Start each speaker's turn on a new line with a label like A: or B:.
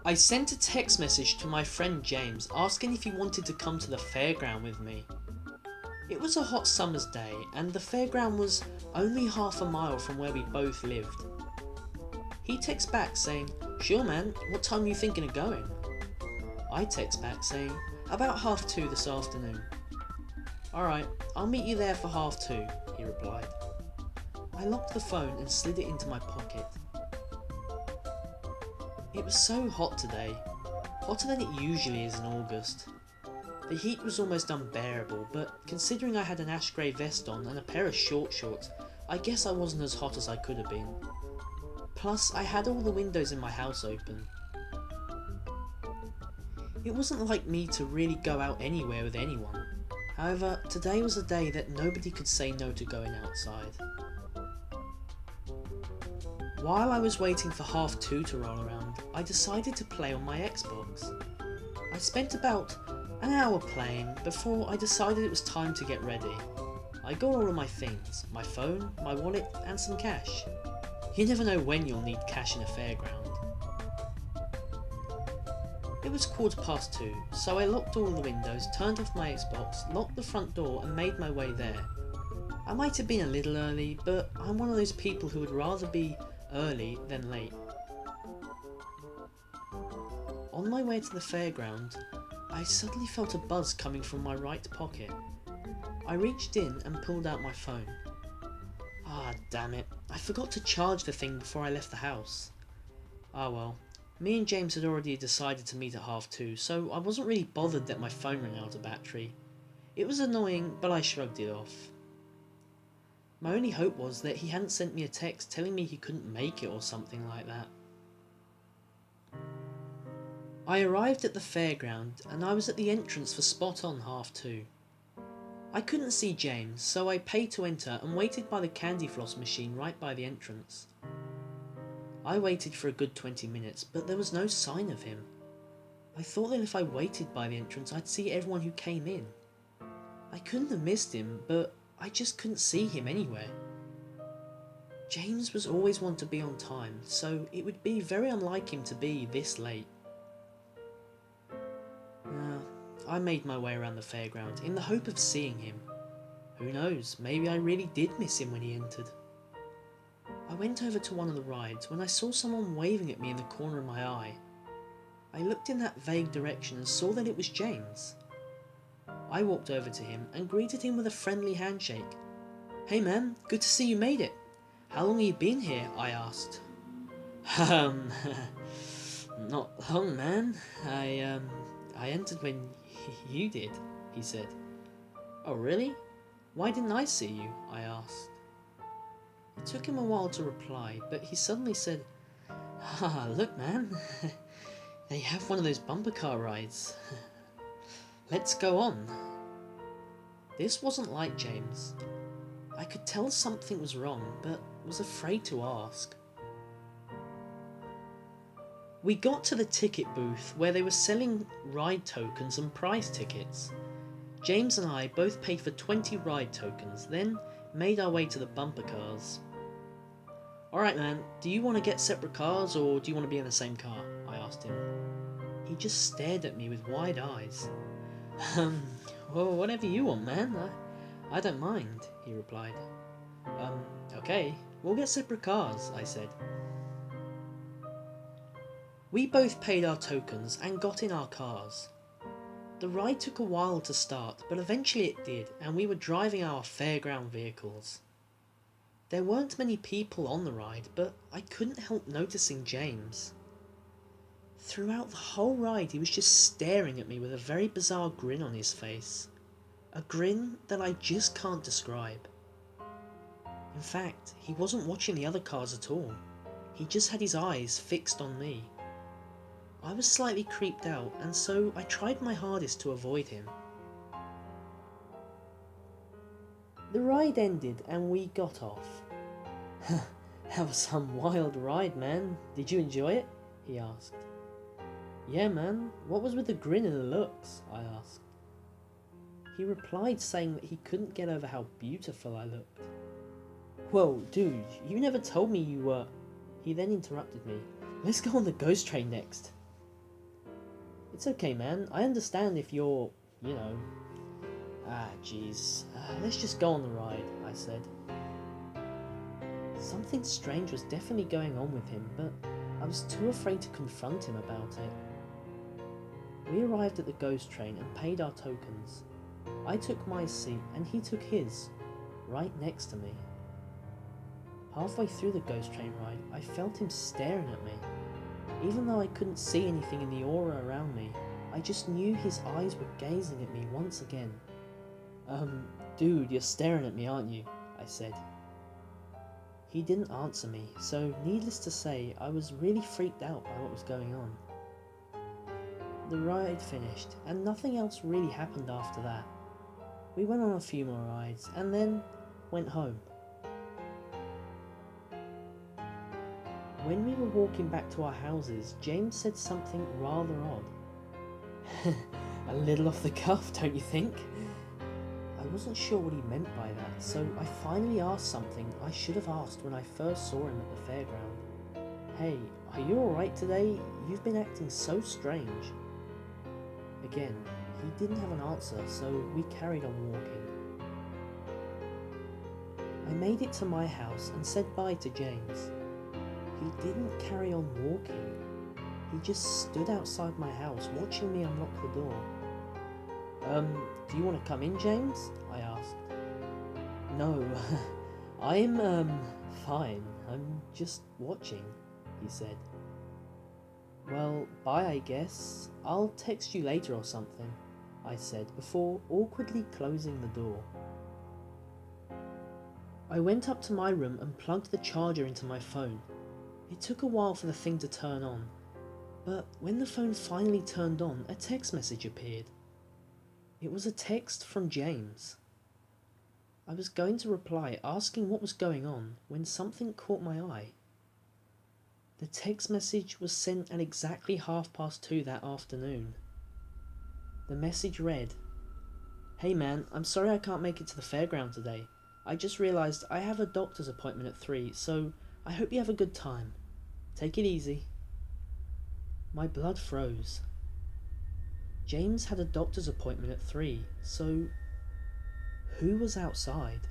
A: I sent a text message to my friend James asking if he wanted to come to the fairground with me. It was a hot summer's day and the fairground was only half a mile from where we both lived. He texts back saying, "Sure man, what time are you thinking of going?" I text back saying, "About 2:30 this afternoon." "Alright, I'll meet you there for 2:30, he replied. I locked the phone and slid it into my pocket. It was so hot today, hotter than it usually is in August. The heat was almost unbearable, but considering I had an ash grey vest on and a pair of short shorts, I guess I wasn't as hot as I could have been. Plus, I had all the windows in my house open. It wasn't like me to really go out anywhere with anyone. However, today was a day that nobody could say no to going outside. While I was waiting for 2:30 to roll around, I decided to play on my Xbox. I spent about an hour playing before I decided it was time to get ready. I got all of my things, my phone, my wallet and some cash. You never know when you'll need cash in a fairground. It was 2:15, so I locked all the windows, turned off my Xbox, locked the front door and made my way there. I might have been a little early, but I'm one of those people who would rather be early than late. On my way to the fairground, I suddenly felt a buzz coming from my right pocket. I reached in and pulled out my phone. Ah, damn it, I forgot to charge the thing before I left the house. Ah well, me and James had already decided to meet at 2:30, so I wasn't really bothered that my phone ran out of battery. It was annoying, but I shrugged it off. My only hope was that he hadn't sent me a text telling me he couldn't make it or something like that. I arrived at the fairground and I was at the entrance for spot on 2:30. I couldn't see James, so I paid to enter and waited by the candy floss machine right by the entrance. I waited for a good 20 minutes, but there was no sign of him. I thought that if I waited by the entrance I'd see everyone who came in. I couldn't have missed him, but I just couldn't see him anywhere. James was always one to be on time, so it would be very unlike him to be this late. I made my way around the fairground in the hope of seeing him. Who knows, maybe I really did miss him when he entered. I went over to one of the rides when I saw someone waving at me in the corner of my eye. I looked in that vague direction and saw that it was James. I walked over to him and greeted him with a friendly handshake. "Hey man, good to see you made it. How long have you been here?" I asked. Um, Not long man. I entered when you did, he said. "Oh really? Why didn't I see you?" I asked. It took him a while to reply, but he suddenly said, "Look man, they have one of those bumper car rides. Let's go on." This wasn't like James. I could tell something was wrong, but was afraid to ask. We got to the ticket booth where they were selling ride tokens and prize tickets. James and I both paid for 20 ride tokens, then made our way to the bumper cars. "Alright man, do you want to get separate cars or do you want to be in the same car?" I asked him. He just stared at me with wide eyes. Well, whatever you want man, I don't mind," he replied. Okay, we'll get separate cars," I said. We both paid our tokens and got in our cars. The ride took a while to start, but eventually it did, and we were driving our fairground vehicles. There weren't many people on the ride, but I couldn't help noticing James. Throughout the whole ride he was just staring at me with a very bizarre grin on his face. A grin that I just can't describe. In fact, he wasn't watching the other cars at all. He just had his eyes fixed on me. I was slightly creeped out, and so I tried my hardest to avoid him. The ride ended and we got off. "That was some wild ride, man. Did you enjoy it?" he asked. "Yeah, man. What was with the grin and the looks?" I asked. He replied saying that he couldn't get over how beautiful I looked. "Whoa, dude, you never told me you were..." He then interrupted me. "Let's go on the ghost train next." It's okay, man. I understand if you're, you know... Ah, jeez. Let's just go on the ride, I said. Something strange was definitely going on with him, but I was too afraid to confront him about it. We arrived at the ghost train and paid our tokens. I took my seat and he took his, right next to me. Halfway through the ghost train ride, I felt him staring at me. Even though I couldn't see anything in the aura around me, I just knew his eyes were gazing at me once again. Dude, you're staring at me, aren't you? I said. He didn't answer me, so needless to say, I was really freaked out by what was going on. The ride finished, and nothing else really happened after that. We went on a few more rides, and then went home. When we were walking back to our houses, James said something rather odd. A little off the cuff, don't you think? I wasn't sure what he meant by that, so I finally asked something I should have asked when I first saw him at the fairground. Hey, are you alright today? You've been acting so strange. Again, he didn't have an answer, so we carried on walking. I made it to my house and said bye to James. He didn't carry on walking. He just stood outside my house watching me unlock the door. Do you want to come in, James? I asked. No, I'm, fine. I'm just watching, he said. Well, bye, I guess. I'll text you later or something, I said before awkwardly closing the door. I went up to my room and plugged the charger into my phone. It took a while for the thing to turn on, but when the phone finally turned on, a text message appeared. It was a text from James. I was going to reply asking what was going on when something caught my eye. The text message was sent at exactly 2:30 that afternoon. The message read, "Hey man, I'm sorry I can't make it to the fairground today. I just realised I have a doctor's appointment at 3, so I hope you have a good time. Take it easy." My blood froze. James had a doctor's appointment at 3, so who was outside?